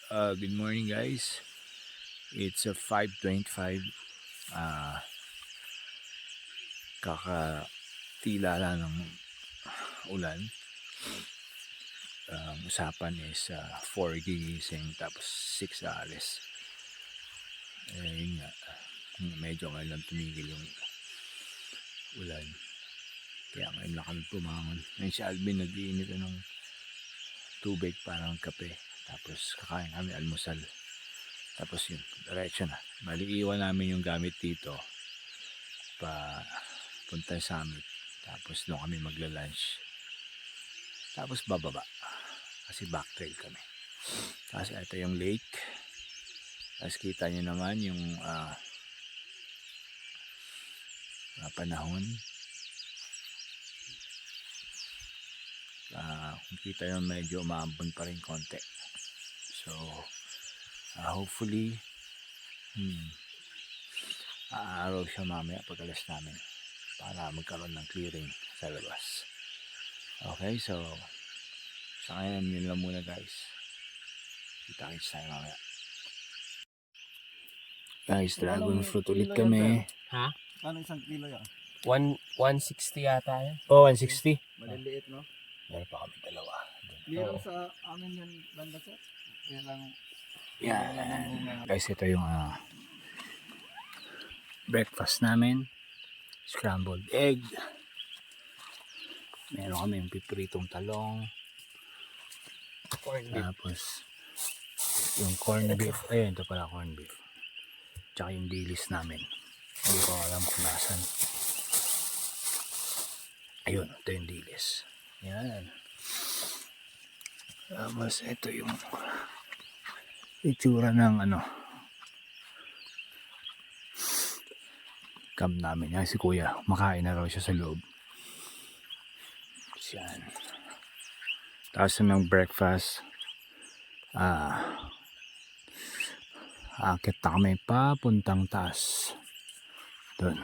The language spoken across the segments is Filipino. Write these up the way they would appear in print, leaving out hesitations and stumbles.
Good morning guys. It's a 5:25. Uh, Kakatila lang ng ulan. Usapan is 4 gigising tapos 6 aalis. Yun nga. Medyo ngayon tumigil yung ulan. Kaya ngayon na kami pumangon. Ngayon si Alvin nag-iinit ng tubig parang kape. Tapos kakain kami almusal. Tapos yun, diretso na. Maliiwan namin yung gamit dito pa punta sa amin. Tapos doon kami magla-lunch. Tapos bababa. Kasi backtrail kami. Tapos ito yung lake. Tapos kita nyo naman yung panahon. Kung kita nyo medyo umaambon pa rin konti. So hopefully aaraw siya mamaya pag alas namin para magkaroon ng clearing sa labas. Okay, so sa ngayon yun lang muna guys. Kita-kits tayo mamaya. Guys, dragon fruit ulit kami. Ha? Ano isang kilo yan? 160 yata yan. Oh, 160. Maliliit, no? Meron pa kami dalawa. Meron sa amin yan, banda sir. Kaya lang, Yan. Guys, ito yung breakfast namin. Scrambled egg. Meron kami yung pipritong talong. Corn beef. Tapos yung corn beef. Ayun, ito pala corn beef. Tsaka yung dilis namin. Hindi ko alam kung nasan. Ayun, ito yung dilis. Yan. Tapos ito yung itsura ng camp namin. Yan si kuya. Makain na raw siya sa loob. Yan. Tapos ng breakfast. Akit na kami papuntang taas. Doon.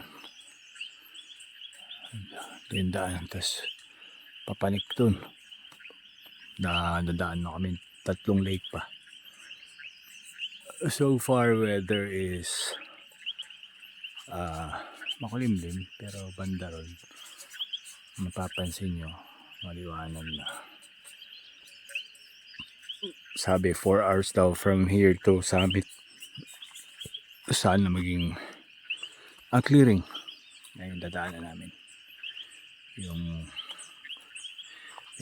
Ito yung daan. Tapos papanik doon. Dadaan na kami 3 lake pa. So far weather is makulimlim pero banda ron mapapansin nyo maliwanag na. Sabi 4 hours daw from here to summit. Saan na maging clearing. Ngayon dadaanan namin yung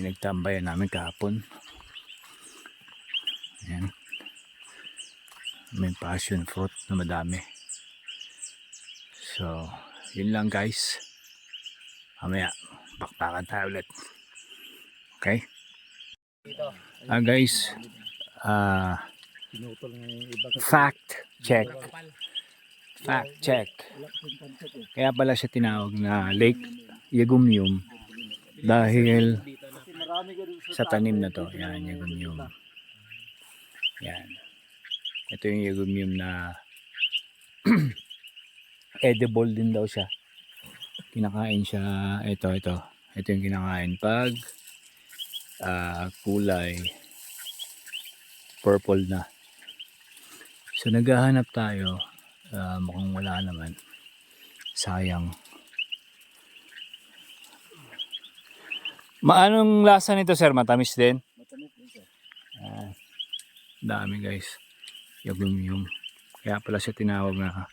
pinagtambayan namin kahapon. Ayan. May passion fruit na madami. So yun lang guys. Mamaya bakbakan tayo ulit. Okay guys, fact check. Kaya pala siya tinawag na Lake Yagumyum dahil sa tanim na to. Yan, Yagumyum. Yan. Ito yung Yagumyum na edible din daw siya. Kinakain siya. Ito yung kinakain pag kulay purple na. So naghahanap tayo. Mukhang wala naman. Sayang. Anong lasa nito sir? Matamis din? matamis din sir. Dami guys. Yagumyum. Kaya pala siya tinawag na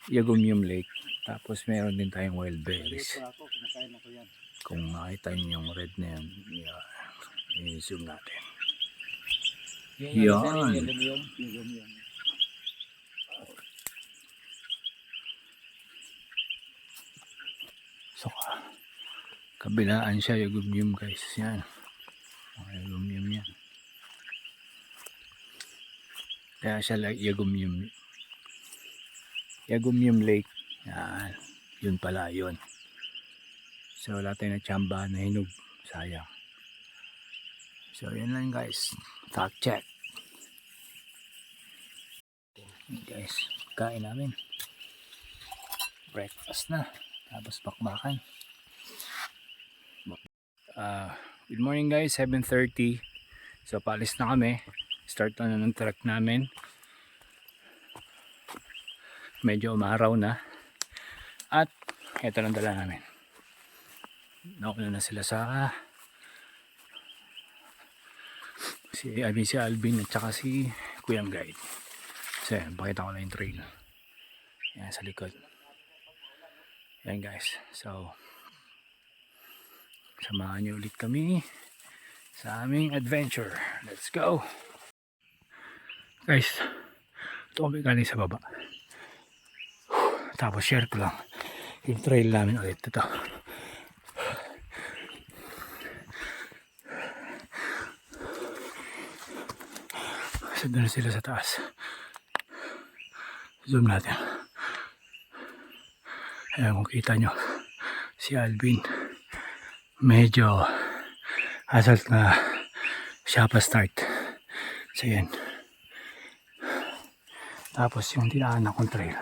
Yagumyum Lake. Tapos meron din tayong wild berries. Kinakain ako yan. Kung makita niyo yung red na yan, i-zoom natin. Yan. Yung. So, kabilaan siya Yagumyum guys. Yan. Yagumyum yan. Kaya siya like Yagumyum Lake. Yan. Yun pala yun. So wala tayong natsambahan na hinog. Sayang. So yun lang guys. Fact check. Guys, kain namin. Breakfast na. Tapos bakbakan. Good morning guys. 7:30. So paalis na kami. Start na ng truck namin. Medyo umaraw na. At ito lang dala namin. Nauna na sila sa si Alvin at saka si Kuyang Guide. So yan, pakita ko na yung trail. Yan sa likod. Yan guys. So samahan niyo ulit kami sa aming adventure. Let's go! Guys, ito kami galing sa baba. Tapos share ko lang yung trail namin ulit. Ito. So doon sila sa taas. Zoom natin. Ayan, kung kita nyo si Alvin medyo asalt na siya pa start. So yan. Tapos yung dinaanan kong trail,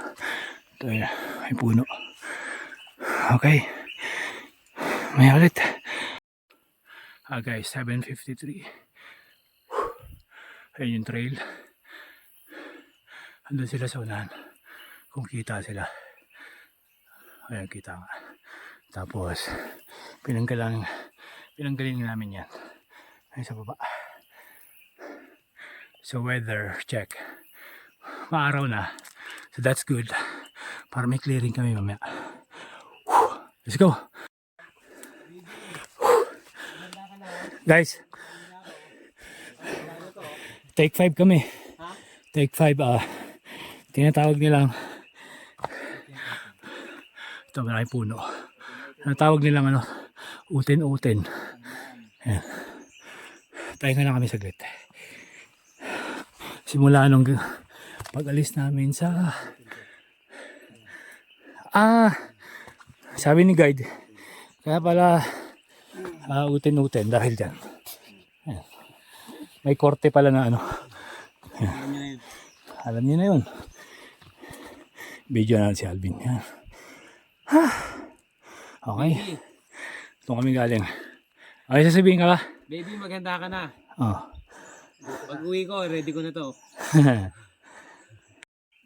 ito yun, may puno. Okay, may ulit. Guys, 7:53. Ayun yung trail. Andun sila sa unahan. Kung kita sila. Ayan, kita nga. Tapos pinanggaling namin yan. Ayun sa baba. So weather check. Maaraw na. So that's good. Para may clearing kami mamaya. Let's go. Guys. Take 5 kami. Take 5. Tinatawag nilang ito, maraming puno. Tinatawag nilang utin-utin. Ayan. Pahinga na kami saglit. Simula nung pag-alis namin sa sabi ni guide, kaya pala utin-utin dahil dyan. Ayan. May korte pala na Ayan. Alam niyo na yun. Video na si Alvin. Ayan. Okay. Doon kami galing. Okay, sasabihin ka ba? Baby, maganda ka na. Oh. Pag uwi ko, ready ko na to.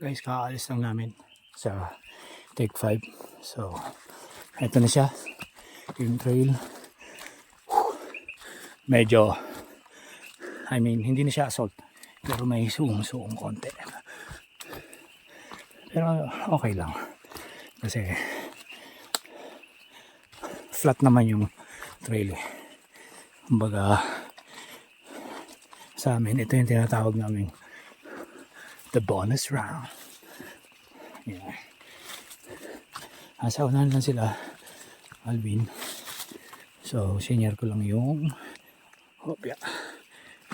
Guys, kakaalis lang namin sa Take 5. So, eto na siya. Yung trail. Medyo, hindi na siya assault. Pero may suong-suong konti. Pero okay lang. Kasi flat naman yung trail eh. Kumbaga sa amin, ito yung tinatawag namin the bonus round. Yeah. Nasa unahan lang sila, Alvin. So, senior ko lang yung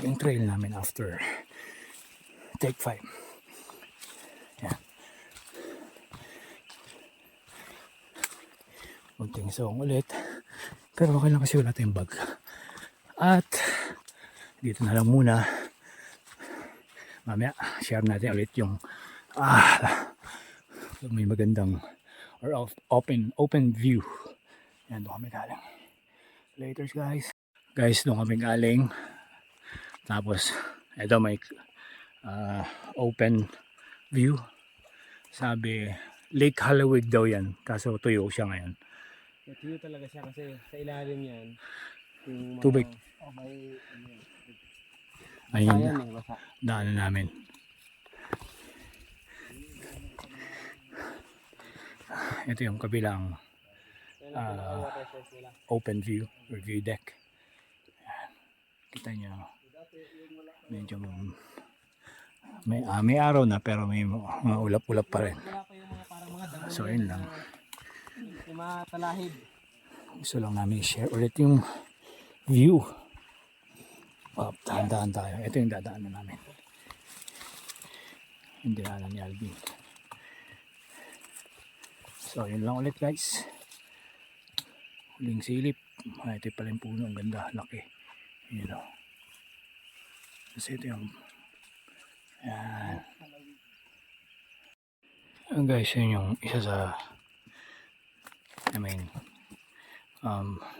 yung trail namin after Take 5. Yeah. Munting song ulit. Pero okay lang kasi wala tayong bag. At dito na lang muna. Mamaya share natin ulit yung may magandang or open view. Yan, doon kami galing. Later guys. Guys, doon kami galing. Tapos eto may open view. Sabi Lake Hollywood daw yan. Kaso tuyo siya ngayon. Tuyo talaga siya kasi sa ilalim yan. Yung Tubig. may Ayun, basa. daanan namin. Ito yung kabilang open view or view deck. Ayan. Kita nyo, medyo may araw na pero may mga ulap-ulap pa rin. So ayun lang. Yung mga talahib. Gusto lang namin share ulit yung view. Dahan-dahan tayo. Ito yung dadaanan namin. Yung dinaanan ni Alvin. So yun lang ulit guys. Huling silip. Ito pala yung puno. Ang ganda. Laki. Yun o. Kasi ito yung yan. Yan guys. Yun yung isa sa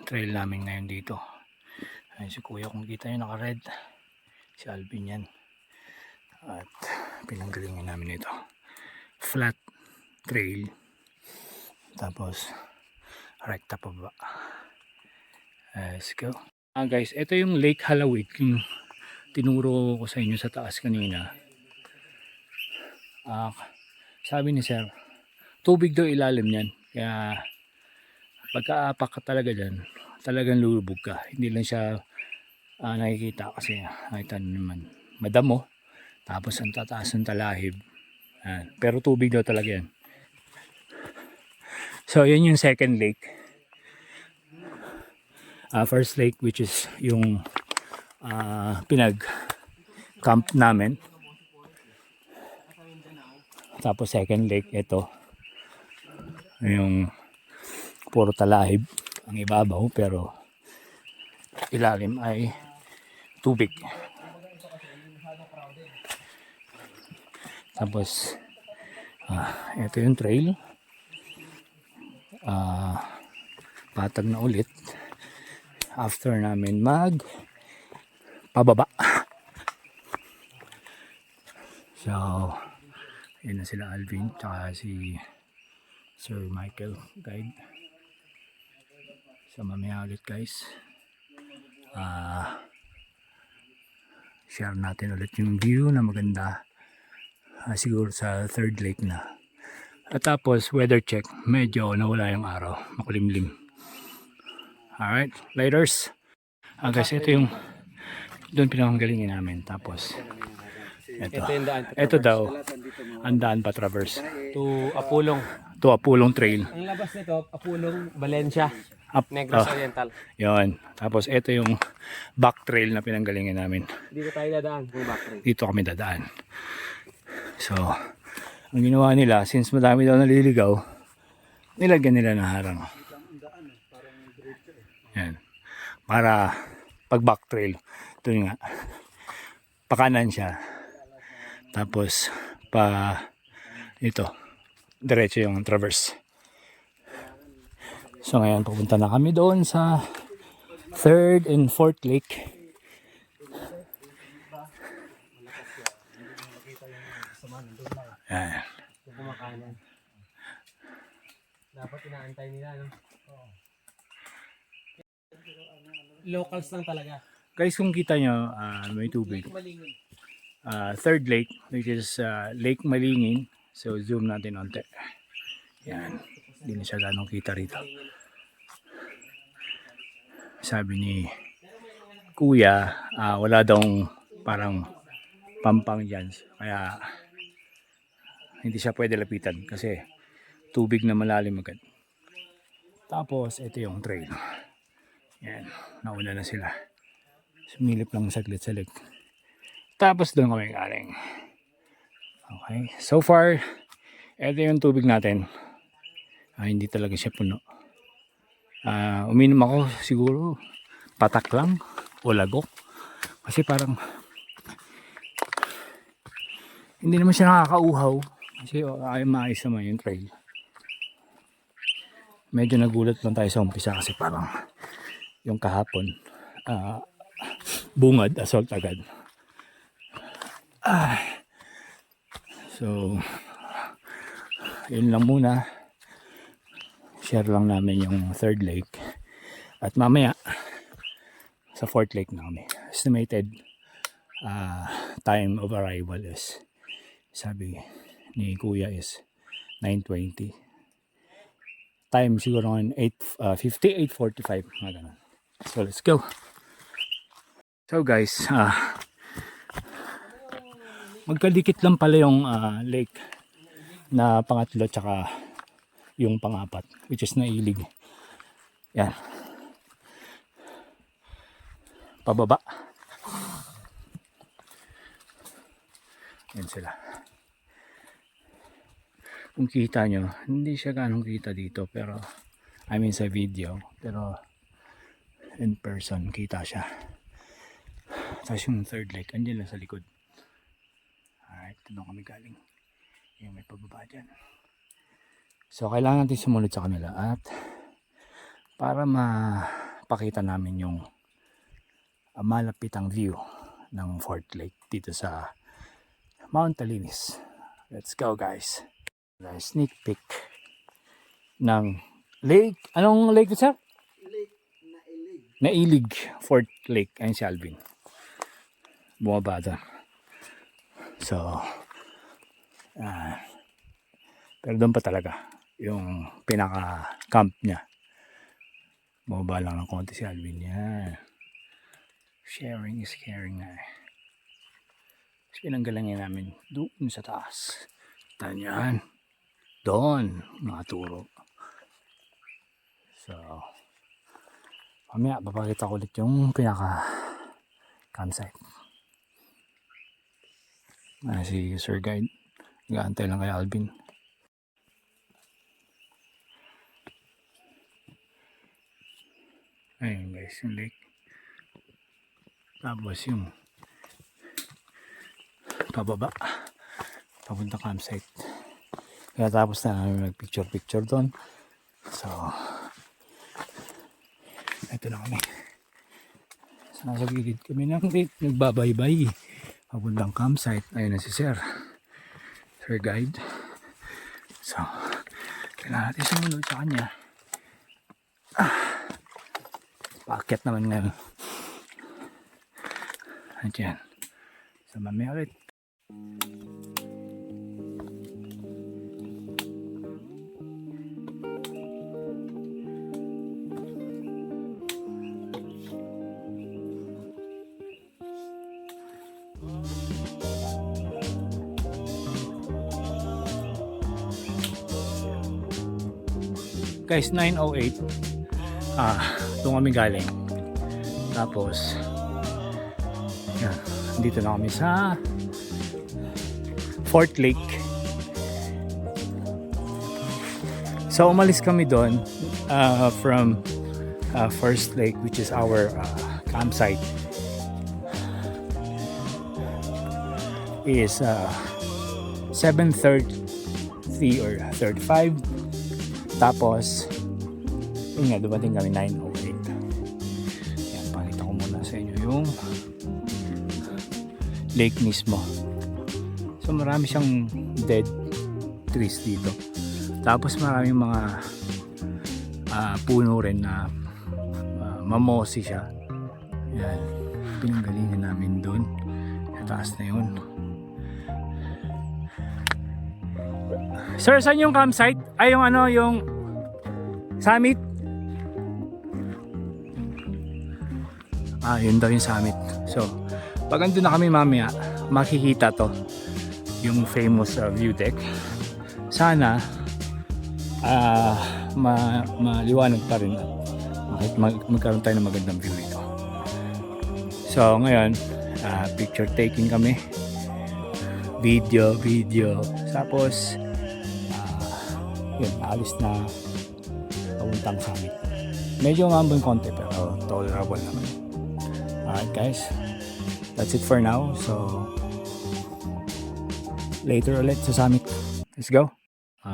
trail namin ngayon dito. Ayun si kuya, kung kita nyo naka red, si Alvin yan. At pinanggalingan namin ito. Flat trail. Tapos rekta pa ba. Let's go. Guys, ito yung Lake Halawit. Yung tinuro ko sa inyo sa taas kanina. Sabi ni sir, tubig daw ilalim yan. Kaya pagkaapak ka talaga dyan, talagang lulubog ka. Hindi lang siya nakikita kasi nakita naman madamo. Tapos ang tataas ng talahib. Pero tubig daw talaga yan. So yun yung second lake. First lake which is yung pinag camp namin. Tapos second lake ito. Yung puro talahib ang ibabaw pero ilalim ay tubig. Tapos ito yung trail. Patag na ulit after namin mag pababa. So yun na sila Alvin tsaka si Sir Michael guide. So mamaya ulit guys share natin ulit yung view na maganda siguro sa third lake na. At tapos weather check, medyo nawala yung araw, makulimlim. Alright, laters. Guys, ito yung doon pinanggalingin namin. Tapos ito Ito yung daan. ito daw ang daan pa traverse To Apulong. to Apulong Trail. Ang labas nito, Apulong, Valencia, Negros Oh, Oriental. yun. Tapos ito yung back trail na pinanggalingin namin. Dito tayo dadaan kung backtrack. Dito kami dadaan. So ang ginawa nila, since madami daw naliligaw, nilagyan nila ng harang. Yan. Para pag back trail, ito nga, pakanan siya. Tapos ito, diretso yung traverse. So ngayon pupunta na kami doon sa third and fourth lake. Yan. Kumakanan. Dapat inaantay nila, no? Locals lang talaga. Guys, kung kita nyo, may tubig. Malingin. Third lake, which is Lake Malingin. So zoom natin onte. Yan. Hindi na siya ganong kita rito. Sabi ni Kuya, wala daw parang pampang dyan. Kaya hindi siya pwede lapitan kasi tubig na malalim agad. Tapos ito yung trail. Yan. Nauna na sila. Sumilip lang saglit sa lake. Tapos doon kami galing. Okay. So far, ito yung tubig natin. Hindi talaga siya puno. Uminom ako siguro patak lang o lagok. Kasi parang hindi naman siya nakakauhaw. Kasi maayos naman yung trail. Medyo nagulat lang tayo sa umpisa kasi parang yung kahapon bungad, assault agad. So yun lang muna. Share lang namin yung third lake. At mamaya sa fourth lake na kami. Estimated time of arrival is, sabi ni Kuya, is 9:20. Time siguro ngayon 8:50, 8:45, mga ganun. So let's go. So guys, magkadikit lang pala yung lake na pangatlo tsaka yung pangapat, which is Nailig. Yan. Pababa. Yan sila. Kung kita nyo, hindi siya ganong kita dito, pero I mean sa video, pero in person kita siya. Tapos yung third lake andyan lang sa likod. Alright, doon kami galing. Yung may pababa dyan. So kailangan natin sumunod sa kanila at para mapakita namin yung malapitang view ng Fourth Lake dito sa Mount Talinis. Let's go guys. Sneak peek ng lake. Anong lake ito, sir? Lake na ilig. Nailig. Fort Lake. Ayun si Alvin. Bumaba doon. So, pero doon pa talaga yung pinaka-camp niya. Bumaba lang ng konti si Alvin. Yan. Sharing is caring na. Tapos pinanggalangin namin doon sa taas. Tanyan. Doon. Mga turo. So, mamaya papakita ko ulit yung pinaka-campsite. Si Sir Guide. Nag-aantay lang kay Alvin. Ayun guys, yung lake. Tapos yung pababa. Papunta campsite. Kaya tapos na namin mag-picture doon. So, ito na kami. So, nasa gilid kami ng lake. Nagbabaybay. Papuntang campsite. Ayun na si Sir. Sir Guide. So, kailangan natin sumunod sa kanya. Paakyat naman ngayon. Ayan. So, mamaya ulit. Guys, 9:08. Doon kami galing. Tapos, yan. Dito na kami sa Fort Lake. So, umalis kami doon from First Lake, which is our campsite. Is 7:30 or 35. Tapos, yun nga, dumating kami 9:08. Yan, pakita ko muna sa inyo yung lake mismo. So, marami siyang dead trees dito. Tapos, marami mga puno rin na mamosi siya. Yan, pinanggalingan namin dun. Sa taas na yun. Sir, saan yung campsite? Ay, yung ano, yung summit? Yun daw yung summit. So, pag andun na kami mamaya, makikita to. Yung famous view deck. Sana, maliwanag pa rin. Magkaroon tayo ng magandang view ito. So, ngayon, picture taking kami. Video. Tapos, yun, alis na papuntang summit. Medyo ngambon konti pero tolerable naman. Alright guys, that's it for now. So, later ulit sa summit. Let's go.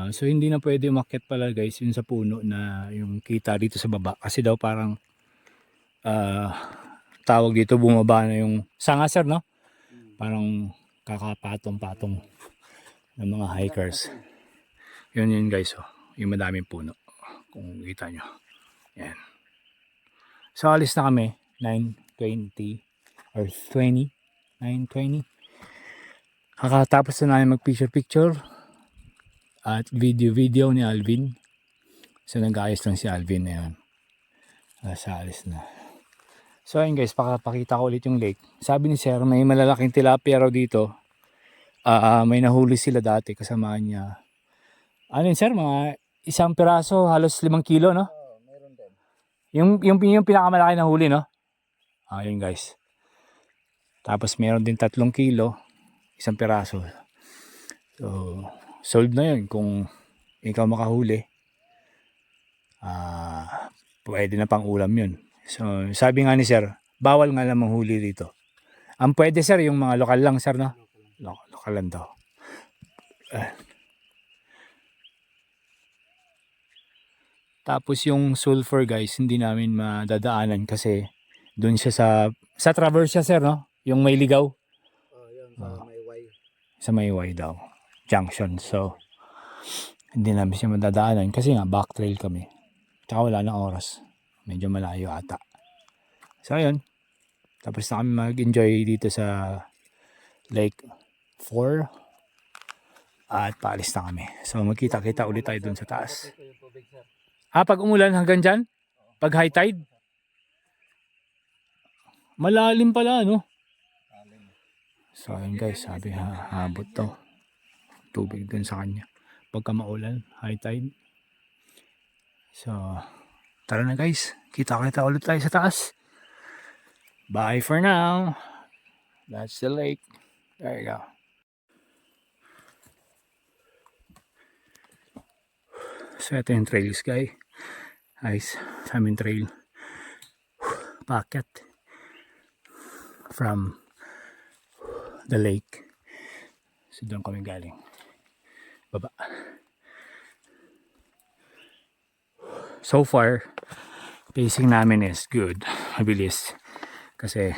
So, hindi na pwede umakyat pala guys yun sa puno na yung kita dito sa baba. Kasi daw parang tawag dito bumaba na yung sanga sir, no? Parang kakapatong-patong ng mga hikers. Yun guys, oh. Yung madaming puno. Kung kita nyo. Yan. So, alis na kami. 9:20 or 20. 9:20. Kakatapos na namin mag-picture at video ni Alvin. So, nag-ayos lang si Alvin na yun. Sa alis na. So, ayun guys, pakita ko ulit yung lake. Sabi ni Sir, may malalaking tilapia raw dito. May nahuli sila dati kasama niya. Ano yun, Sir? Mga isang piraso, halos 5 kilo, no? Oo, meron din. Yung pinakamalaki na huli, no? Ayun guys. Tapos meron din 3 kilo, isang piraso. So, sold na yun kung ikaw makahuli. Pwede na pang ulam yun. So, sabi nga ni Sir, bawal nga lang manghuli dito. Ang pwede, Sir, yung mga lokal lang, Sir, no? Lokal lang daw. Tapos yung sulfur guys, hindi namin madadaanan kasi doon siya sa traverse siya sir, no? Yung may ligaw. Yun, sa may way. sa Mayway daw junction. So hindi namin siya madadaanan kasi nga back trail kami. Tsaka wala na oras. Medyo malayo ata. So ayun. Tapos na kami mag-enjoy dito sa Lake 4. At paalis na kami. So magkita-kita ulit tayo dun sa taas. Pag umulan hanggang dyan? Pag high tide? Malalim pala, no? So ayun guys, sabi habot to. Tubig dun sa kanya. Pagka maulan, high tide. So, tara na guys. Kita-kita ulit tayo sa taas. Bye for now. That's the lake. There you go. So ito yung trails guys. Guys, sa aming trail. Packet. From the lake. So doon kami galing. Baba. So far, pacing namin is good. Mabilis. Kasi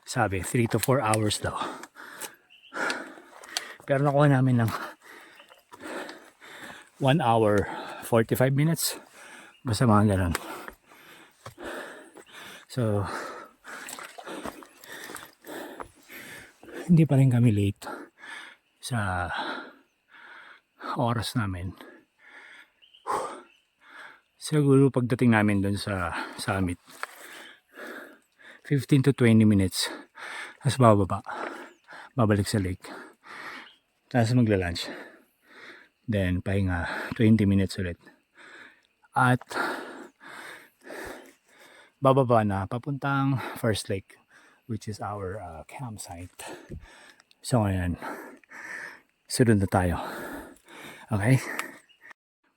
sabi 3 to 4 hours daw. Pero nakuha namin ng 1 hour 45 minutes. Basta mga ganun. So hindi pa rin kami late sa oras namin. Siguro pagdating namin dun sa summit 15 to 20 minutes tapos bababa, babalik sa lake, tapos magla-lunch, then pahinga 20 minutes ulit at bababa na papuntang first lake which is our campsite. So ayan, sunod na tayo. Okay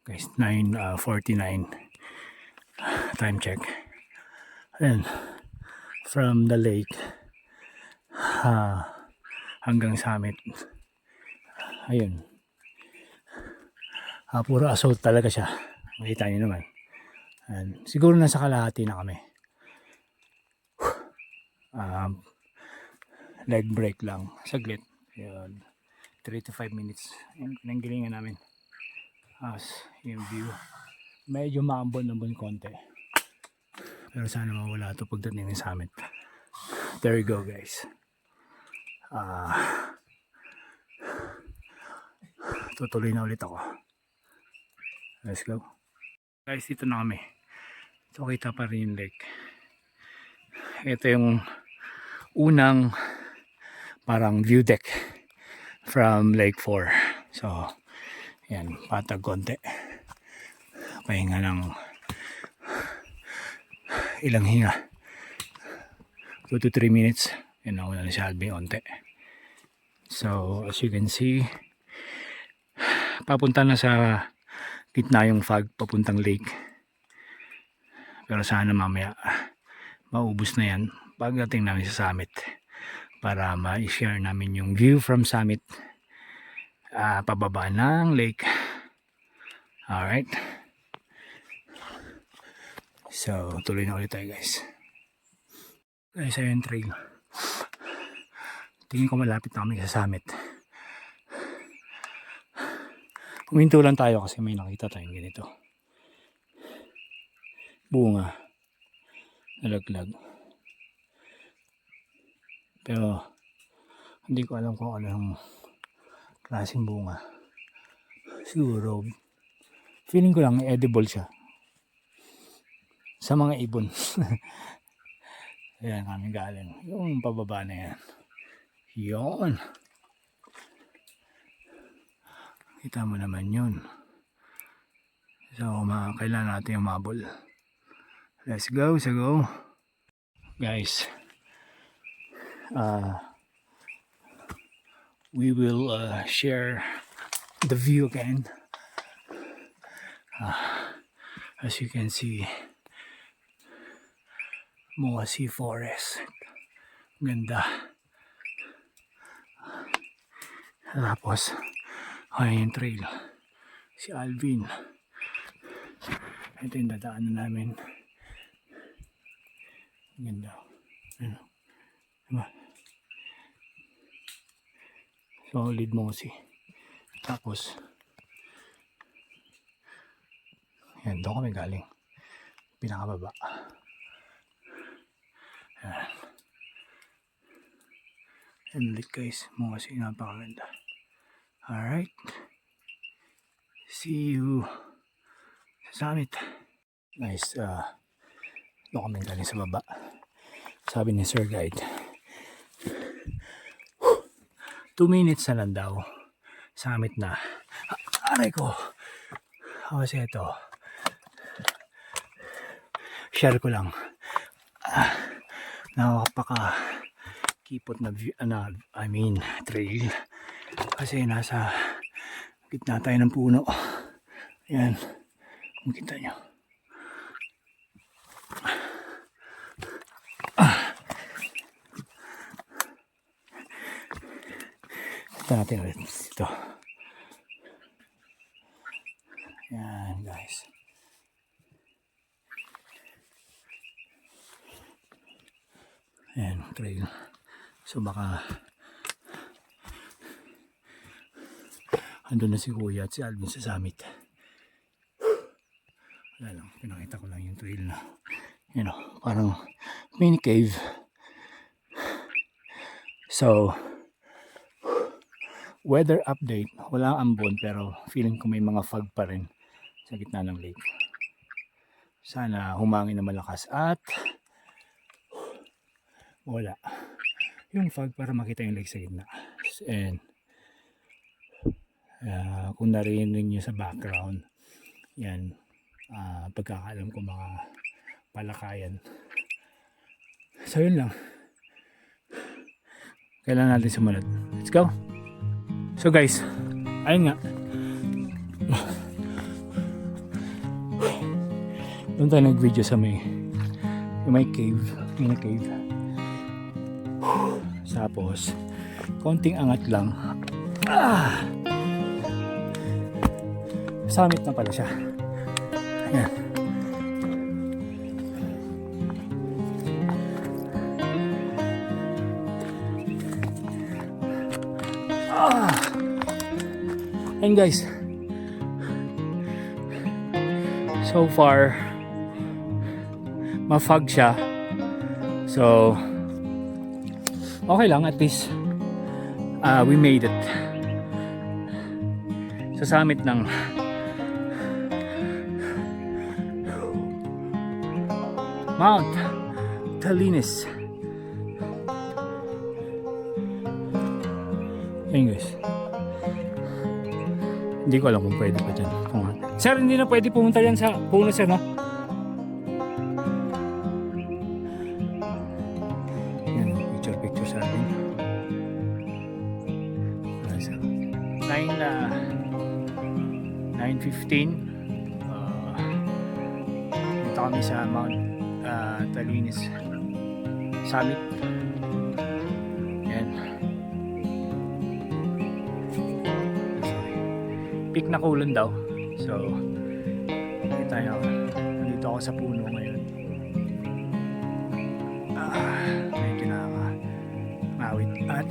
guys, 9:49 time check. And from the lake hanggang summit, ayun, puro assault talaga siya, makita nyo naman. And siguro nasa kalahati na kami. Leg break lang saglit, yun, 3 to 5 minutes yung pinanggilingan namin. As yung view, medyo maambon-ambon konti, pero sana mawala ito pagdating ng summit. There you go guys. Tutuloy na ulit ako. Let's go guys, dito na kami. So kita pa rin yung lake. Ito yung unang parang view deck from Lake 4. So yan, patag konti, pahinga ng ilang hinga, 2 to 3 minutes, yun na wala na si Alvin onte. So as you can see, papunta na sa gitna yung fog papuntang lake, pero sana mamaya maubos na yan pagdating namin sa summit para ma-share namin yung view from summit pababa ng lake. Alright, so tuloy na ulit tayo guys. Guys, ayun trail, tingin ko malapit na kami sa summit. Huminto lang tayo kasi may nakita tayong ganito, bunga nalaglag, pero hindi ko alam kung anong klaseng bunga. Siguro feeling ko lang edible siya sa mga ibon. Ayan kami galing, yung pababa na yan, yun, kita mo naman yun. So kailangan natin yung mabol. Let's go, guys. We will share the view again. As you can see, Moasi Forest, ganda. Tapos ayun yung trail, si Alvin, ito yung dadaanan namin, ganda. Ano? Diba? Solid mosi. Tapos, yan, doon kami galing. Pinakababa. Yan. Yan ulit guys, mosi, napakaganda. Alright. See you sa summit. Nice. Doon kami galing sa baba. Sabi ni Sir Guide, 2 minutes na lang daw. Summit na. Aray ko. Kasi ito. Share ko lang. Nakakapaka kipot na view, trail. Kasi nasa gitna tayo ng puno. Ayan. Makita nyo. Ito natin ulit dito. Ayan guys. Ayan, trail. So baka andun na si Kuya at si Alvin sa summit. Wala lang, pinakita ko lang yung trail na parang mini cave. So weather update, wala ambon pero feeling ko may mga fog pa rin sa gitna ng lake. Sana humangin na malakas at wala yung fog para makita yung lake sa gitna. And kung narinig nyo sa background, yan, pagkakaalam ko mga palakayan. So yun lang, kailangan natin sumunod. Let's go. So guys, ayun nga, doon tayo nag-video sa may cave, mini cave. Tapos konting angat lang, summit na pala siya. Ayan. And guys, so far ma-fog siya, so okay lang, at least we made it sa summit ng Mount Talinis. Ayun guys, hindi ko alam kung pwede pa dyan. Sir, hindi na pwede pumunta dyan sa puno, sir, no? Yan, picture sa atin. 9:15. Dito kami sa Mount Talinis Summit. Yan. Peak na Kulon daw. So, kita nyo, nandito ako sa puno ngayon. Medyo nakakawit at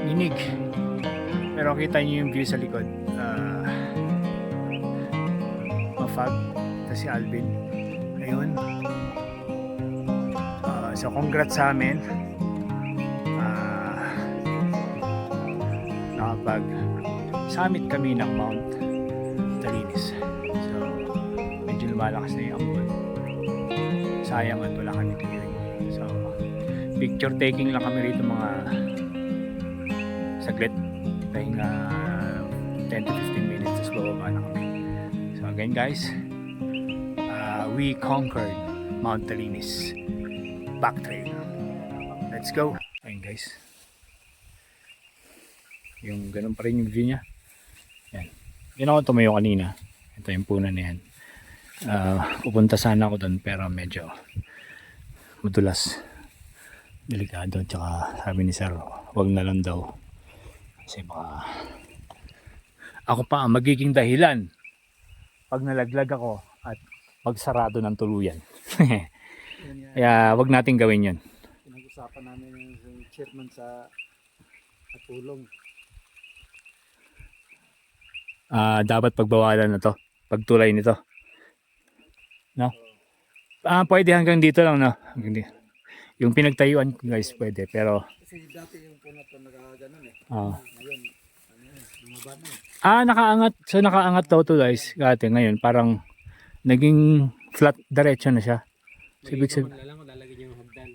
ninig. Pero kita nyo yung view sa likod. Mafag. Ito si Alvin. Ayun. So, congrats sa amin. Nakapag summit kami ng Mount Talinis. So, medyo lumalakas na yung ambon. Sayang at wala kami tigiling. So, picture taking lang kami rito mga saglit. Dahil 10 to 15 minutes tapos bababa na kami. So again guys, we conquered Mount Talinis back trail. Let's go. Ayun guys, yung ganun pa rin yung view nya. Yan. Yan ako tumayo kanina. Ito yung puno na yan. Pupunta sana ako doon pero medyo madulas, delikado. Tsaka sabi ni sir, wag na lang daw kasi baka ako pa ang magiging dahilan pag nalaglag ako at pagsarado ng tuluyan. Kaya wag natin gawin yun. Pinag-usapan namin yung chairman sa Katulong. Dapat pagbawalan na to. Pagtulay nito. No? Pwede hanggang dito lang, no? Hanggang dito. Yung pinagtayuan ko guys, pwede. Pero, Kasi dati yung puno to nagaganon eh. ah. Ngayon, ano yun, bumaba na eh. Nakaangat. So, nakaangat daw to guys. Dati ngayon, parang naging flat, diretso na siya. So, ibig sabihin, Lang kung lalagyan niyo yung hagdan.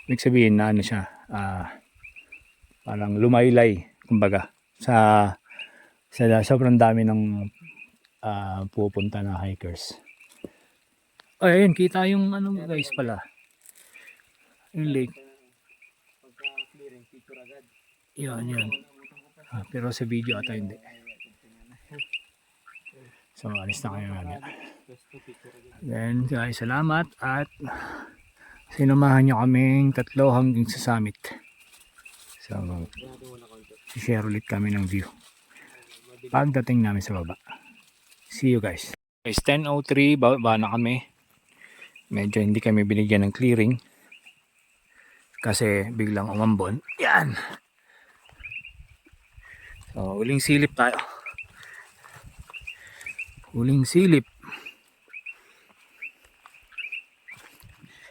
ibig sabihin na ano siya, parang lumaylay, kumbaga, sa sobrang dami ng pupunta na hikers. Ay, ayun, kita yung ano guys pala. Yung lake. Pagka-clearing, picture agad. Yan. Pero sa video ata hindi. So, alis na kayo nga. Then, guys, salamat at sinumahan nyo kaming tatlo hanggang sa summit. So, share ulit kami ng view pagdating namin sa baba. See you guys. Guys, 10:03, baba na kami. Medyo hindi kami binigyan ng clearing kasi biglang umambon. Yan! So, uling silip tayo. Uling silip.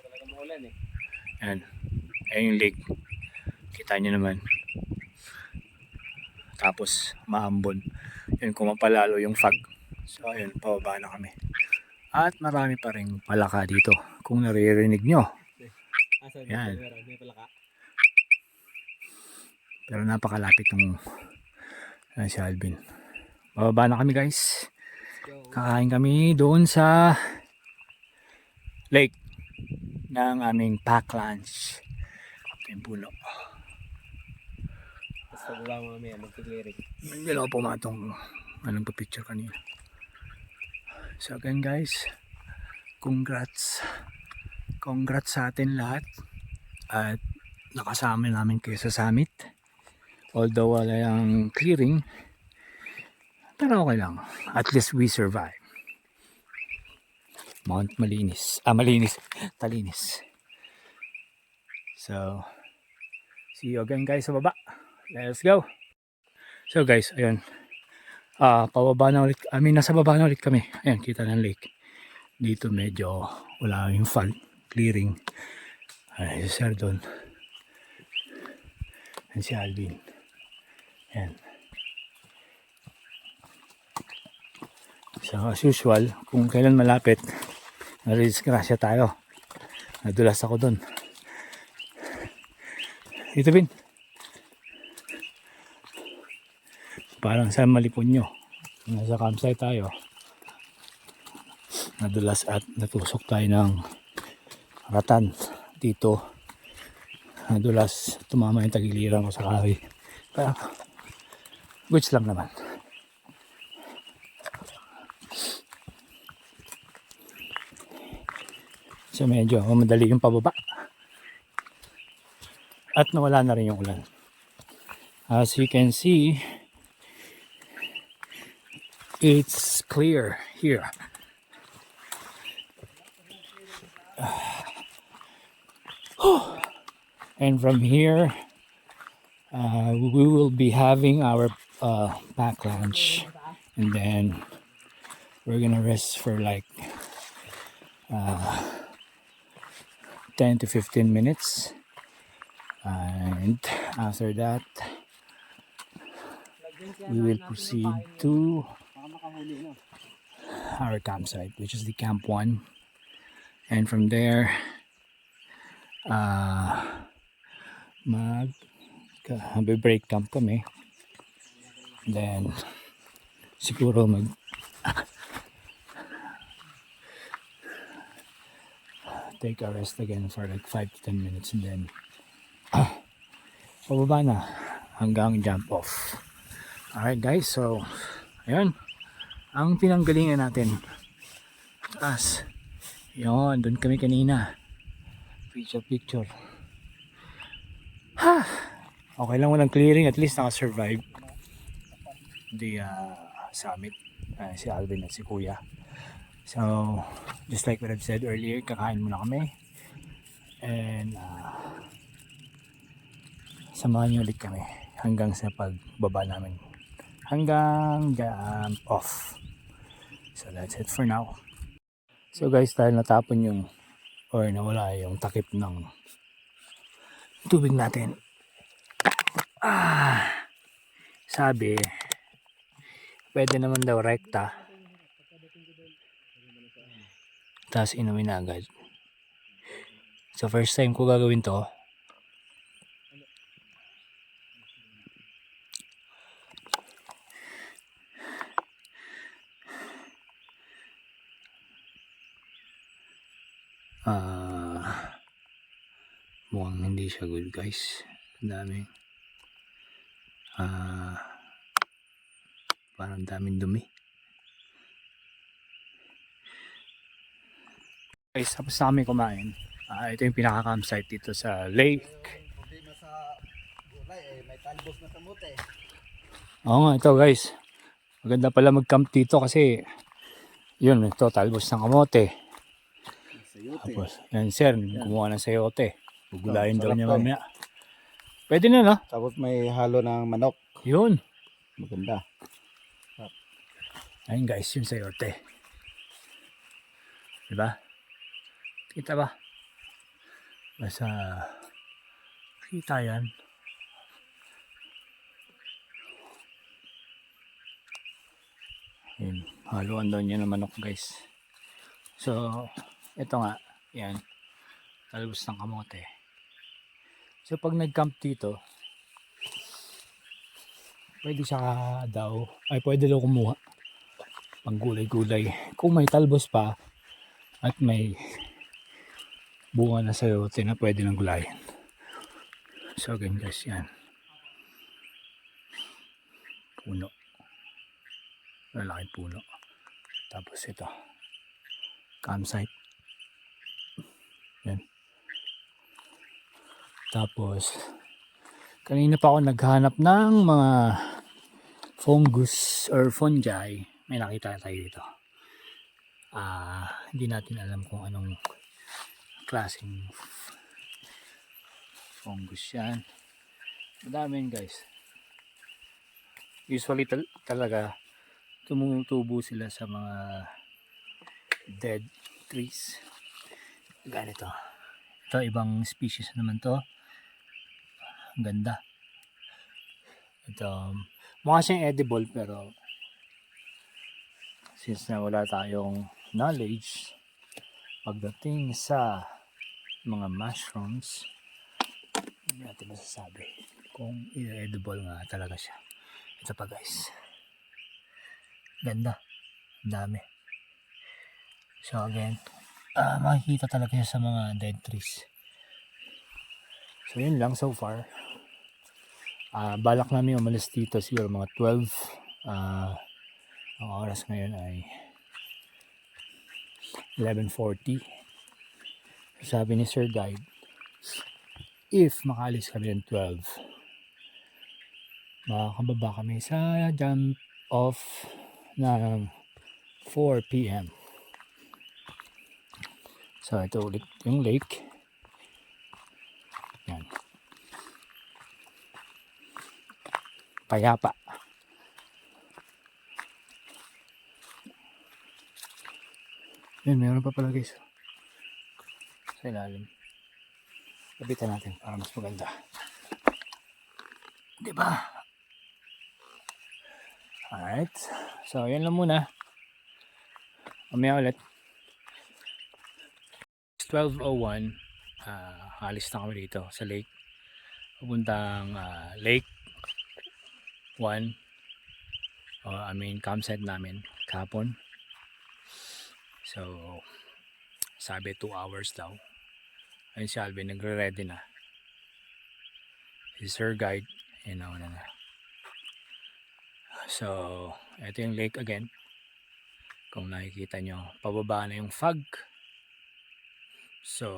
Talaga maulan eh. Yan. Ayan yung lake. Kita nyo naman. Tapos maambon. Yun, kumapalalo yung fog. So ayun, pababa na kami. At marami pa rin palaka dito. Kung naririnig nyo. Asa Yan. may palaka. Pero napakalapit ng si Alvin. Bababa na kami guys. Kakain kami doon sa lake ng aming pack lunch. Ito yung puno. Tapos pababa mo mamaya, mag-clearing. Hindi ako pumatong anong pa-picture kanina. So again guys, congrats sa atin lahat at nakasama namin kayo sa summit, although wala yung clearing, pero okay lang, at least we survive. Mount Malinis, Talinis. So see you again guys sa baba. Let's go. So guys, ayun, pababa na ulit, nasa baba na ulit kami. Ayan, kita ng lake. Dito medyo wala yung fog, clearing. Ay, si Sir doon. Ayan si Alvin. Ayan. So as usual, kung kailan malapit, naridisgrasya tayo. Nadulas ako doon. Dito Bin. Parang sa malipon nyo. Nasa campsite tayo. Nadulas at natusok tayo ng ratan dito. Nadulas, tumama yung tagiliran ko sa kahoy. Pero goods lang naman. So medyo madali yung pababa. At nawala na rin yung ulan. As you can see, it's clear here. And from here, we will be having our pack lunch, and then we're gonna rest for like 10 to 15 minutes, and after that we will proceed to our campsite, which is the Camp 1, and from there break camp kami, then siguro take a rest again for like 5 to 10 minutes, and then pababa na hanggang jump off. Alright guys, so ayun ang pinanggalingan natin. Taas yun, doon kami kanina, picture. Okay lang walang clearing, at least naka-survive the summit, si Alvin at si Kuya. So just like what I've said earlier, kakain muna kami, and samahan niyo ulit kami hanggang sa pagbaba namin. Hanggang jump off. So that's it for now. So guys, dahil natapon yung or nawala yung takip ng tubig natin. Sabi, pwede naman daw rekta. Tapos inumin na agad. So first time ko gagawin to. Mukhang hindi siya good guys. Ang dami. Parang daming dumi. Guys, tapos na kami kumain. Ito yung pinaka-campsite dito sa lake. Problema sa gulay may talbos na kamote. Oo nga, ito guys. Maganda pala mag-camp dito kasi yun, ito talbos ng kamote. Sayote. Tapos, yan sir, kumuha ng sayote. Gugulayin daw Sarap niya to. mamaya. Pwede na, no? Tapos may halo ng manok. Yun. Maganda. Ayun guys, yung sayote. Diba? Kita ba? Basta kita yan. Yun, haluan daw niya ng manok guys. So, ito nga, yan. Talbos ng kamote. So, pag nag-camp dito, pwede siya daw, pwede daw kumuha pang gulay-gulay. Kung may talbos pa, at may bunga na sayote na pwede nang gulayin. So, again guys, yan. Puno. Lalaking puno. Tapos ito. Campsite. Yan. Tapos, kanina pa ako naghanap ng mga fungus or fungi. May nakita tayo dito. Hindi natin alam kung anong klaseng fungus yan. Madami yun guys. Usually talaga tumutubo sila sa mga dead trees. Ganito. Ito ibang species naman to. Ang ganda. Ito mukha siyang edible pero since na wala tayong knowledge pagdating sa mga mushrooms, hindi natin masasabi kung edible nga talaga siya. Ito pa guys, ganda, dami. So again, makikita talaga siya sa mga dead trees. So yun lang so far. Balak namin umalis dito siguro mga 12. Ang oras ngayon ay 11:40. Sabi ni Sir Guide, if makalis kami ng 12, makakababa kami sa jump off ng 4 p.m. So ito ulit yung lake. Yan. Payapa. Yan, meron pa pala guys. Sa ilalim. Labitan natin para mas maganda. Diba? Alright. So, yan lang muna. Mamaya ulit. 12:01. Alis na kami dito sa lake. Pupuntang Lake 1. Campsite namin kahapon. So, sabi 2 hours daw. Ayun si Alvin, nagre-ready na. Si Sir Guide, na. So, ito yung lake again. Kung nakikita nyo, pababa na yung fog. So,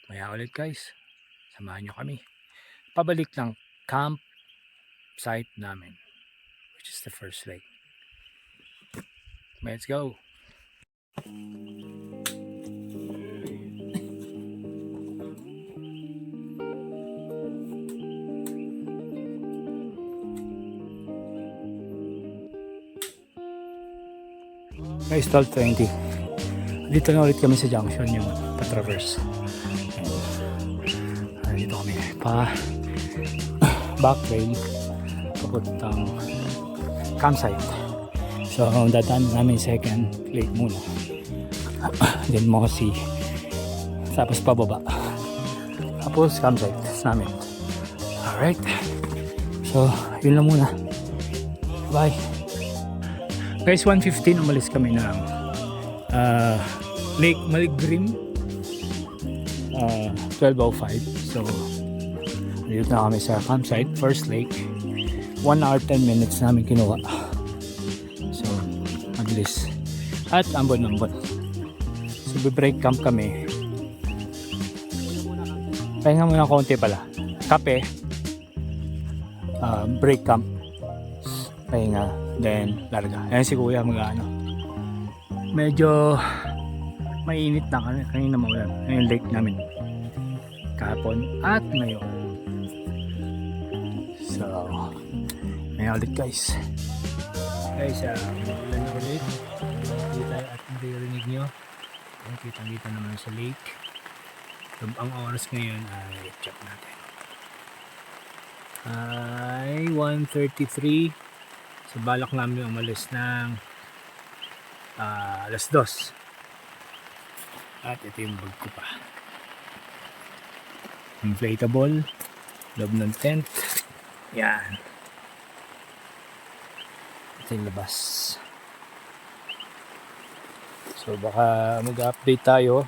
maya ulit guys. Samahan nyo kami. Pabalik ng campsite namin. Which is the first lake. Let's go. Guys, 12:20. Dito na ulit kami sa junction yung pa-traverse. Dito kami back trail papuntang campsite. So dadaan namin second lake muna. Then Mossy. Tapos pababa. Tapos campsite namin. Alright. So yun lang muna. Bye. Guys, 1:15 umalis kami ng Lake Maligrim. 12:05. So dito na kami sa campsite, first lake. 1 hour 10 minutes namin kinuha. So mabilis. At ambon-ambon. So break camp kami. Pahinga muna konti pala. Kape. Break camp. Pahinga. Then larga. Ayan si kuya mag-ano. Medyo mainit na kanina maulan. Yung lake namin kahapon at ngayon. So may ulit guys. Guys, ulan na ulit. Kita at maririnig nyo. Kita naman sa lake. So, ang oras ngayon ay check natin. Ay 1:33. So balak namin umalis ng alas 2. At ito yung bag ko pa. Inflatable. Loob ng tent. Yan. Ito yung labas. So baka mag-update tayo.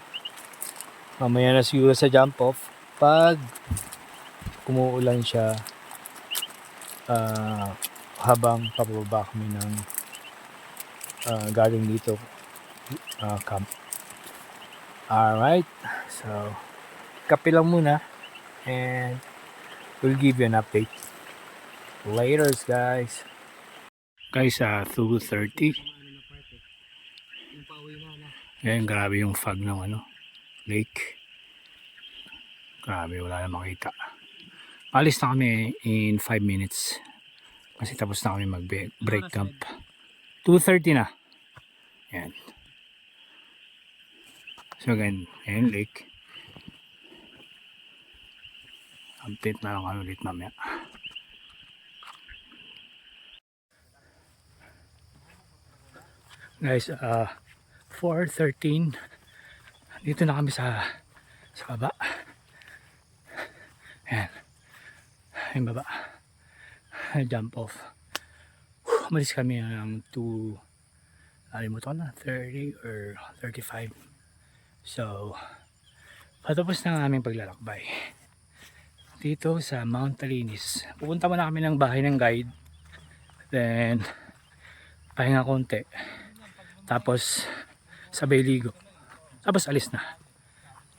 Mamaya na siguro sa jump off. Pag kumuulan siya habang pababa kami ng galing dito camp. Alright, so kape lang muna and we'll give you an update later guys. Guys, 2:30. Ayan, grabe yung fog ng lake. Grabe, wala na makita. Alis na kami in 5 minutes kasi tapos na kami mag-break camp. 2:30 na. Ayan. So again, ayan lake. Update na lang kami ulit mamaya. Guys, 4:13. Dito na kami sa baba. Ayan. Yung baba. Jump off. Umalis kami ng 30 or 35. So, patapos na ang aming paglalakbay dito sa Mount Talinis. Pupunta muna kami ng bahay ng guide. Then, pahinga konti. Tapos, sabay ligo. Tapos, alis na.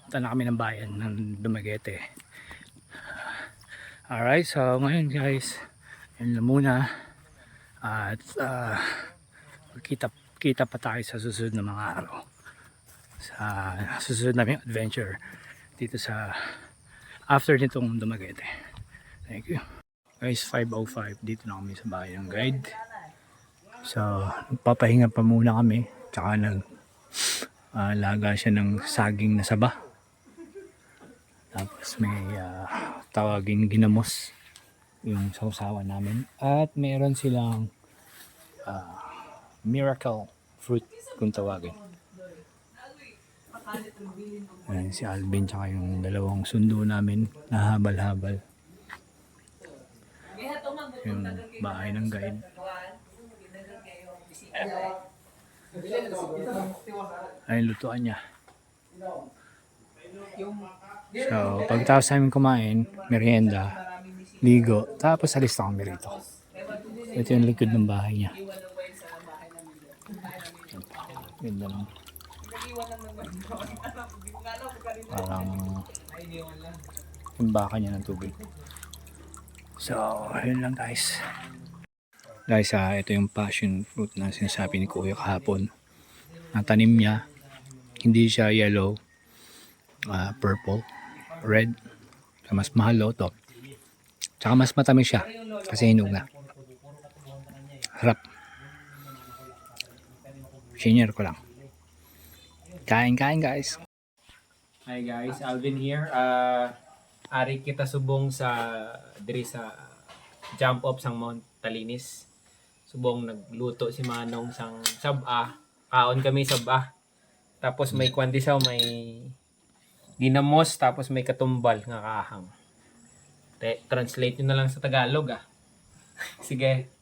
Punta na kami ng bayan ng Dumaguete. Alright, so ngayon guys, yun lang muna. At kita pa tayo sa susunod na mga araw. Sa susunod na adventure dito sa after nitong Dumaguete. Thank you. Guys, 5:05 dito na kami sa bahay ng guide. So, nagpapahinga pa muna kami. Tsaka laga siya ng saging na saba. Tapos may tawagin ginamos yung sausawan namin. At meron silang miracle fruit kung tawagin. Ayan, si Alvin tsaka yung dalawang sundo namin na habal-habal. Yung bahay ng guide. Ayun, lutuan niya. So, pagkatapos namin kumain, merienda, ligo, tapos alis na kami rito. Ito yung likod ng bahay niya. Ganda lang. Parang yung baka niya ng tubig. So, yun lang guys. Guys, ito yung passion fruit na sinasabi ni Kuya kahapon. Natanim niya, hindi siya yellow, purple, red. So, mas mahal to. Tsaka mas matamis siya kasi hinog na. Harap. Senior ko lang. Kain guys. Hi guys, Alvin here. Ari kita subong diri sa jump off sang Mount Talinis. Subong nagluto si Manong sang saba. Kaon kami saba. Tapos may kwandisaw, may ginamos, tapos may katumbal nga kahang. Translate nyo na lang sa Tagalog Sige.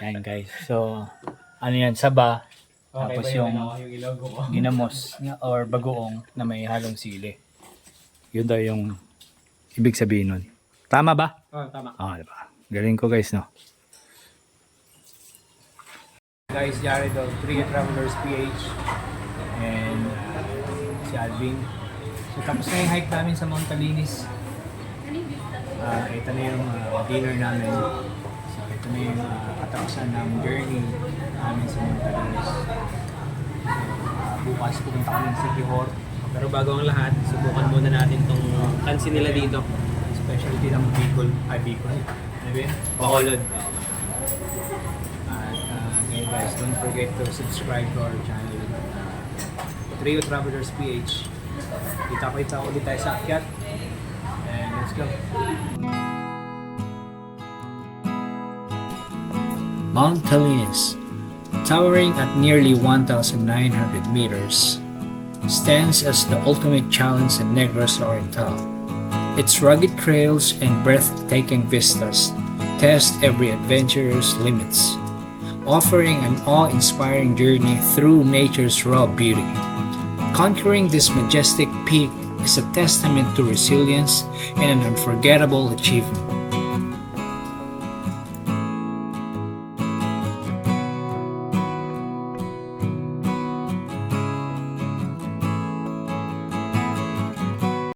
Yan guys. So, ano yan, saba. Okay Tapos ba yung yung ilogo ko? ginamos or bagoong na may halong sili. Yun daw yung ibig sabihin nun. Tama ba? Oh, tama. Diba? Galing ko guys, no? Guys, Jared of 3 Travelers PH and si Alvin. So tapos na yung hike namin sa Mount Talinis. Ito na yung dinner namin. So ito na yung katapusan ng journey namin sa Mount Talinis. Bukas pupunta kami ng City Hall. Pero bago ang lahat, subukan muna natin tong kansi nila dito. Specialty ng Bicol. Bicol. Ano ba yun? Bacolod. Ngayon guys, don't forget to subscribe to our channel. Trio Travelers PH. Kita ulit tayo sa akyat. And let's go. Mount Talinis, towering at nearly 1,900 meters, stands as the ultimate challenge in Negros Oriental. Its rugged trails and breathtaking vistas test every adventurer's limits, offering an awe-inspiring journey through nature's raw beauty. Conquering this majestic peak is a testament to resilience and an unforgettable achievement.